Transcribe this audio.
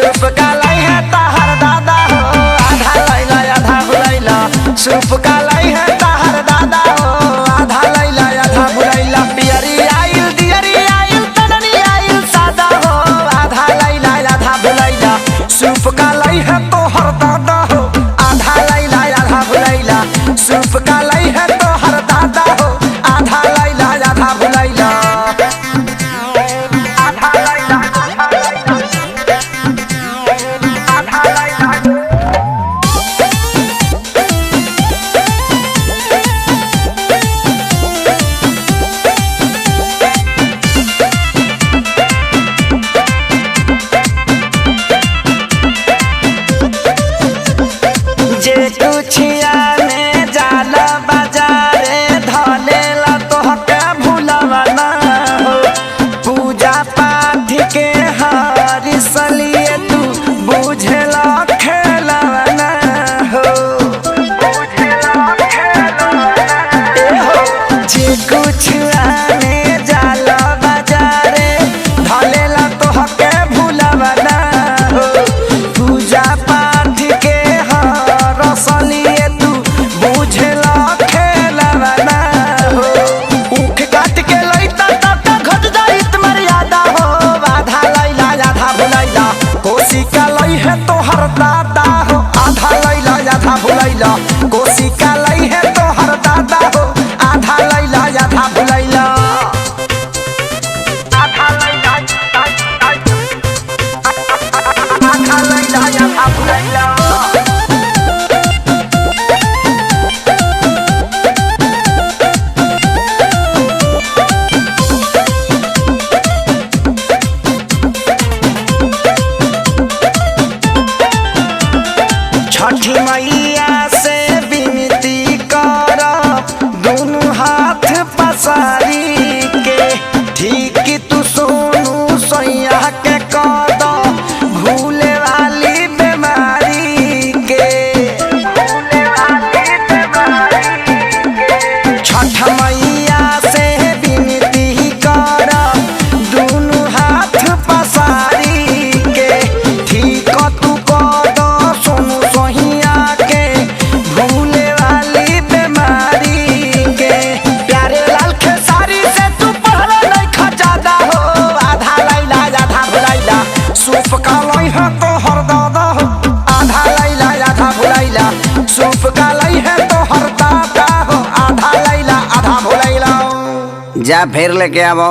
सूप का लाई है ताहर दादा हो आधा लैला आधा भुलैला। सूप का लाई है ताहर दादा हो आधा लैला आधा भुलैला। पियरी आइल दियरी आइल तननी आइल सादा हो आधा लैला आधा भुलैला। सूप का लाई है तोहर दादा हो आधा लैला आधा भुलैला। सूप का लाई है तोहर दादा हो आधा लैला आधा भुलैला। जे कुछिया में जाला बाजारे धलेला तोहके भुलवा ना हो। पूजा पाठ के हरिसलिए तू बुझेला खेलवा ना हो। जे कुछिया में जाला बाजारे धलेला तोहके भुलवा ना हो। पूजा पाठ के रसलिए तू बुझेला खेलवा ना हो। ऊख काट के लैता ता घट जाइत मर्यादा हो आधा लैला आधा भुलैला। कोसी का लै है तोहर दादा हो आधा लैला आधा भुलैला। कोसी का लै है तोहर दादा हो आधा लैला आधा भुलैला। आधा लैला आधा भुलैला। छठी मैया से विनती कर दोनों हाथ पसारी के। ठीक तू सोनू सैया के कद भूले वाली बीमारी के। छठ मैया से विनती कर दोनों हाथ पसारी के। ठीक तू कद सोनू सैया के भूले वाली बीमारी के। प्यारे लाल खेसारी से तू पहले नहीं खजादा हो आधा लैला आधा भुलैला। सूप का लै है तोहर दादा हो आधा लैला आधा भुलैला। सूप का लै है तोहर दादा हो आधा लैला आधा भुलैला। जा फिर लेके आवो।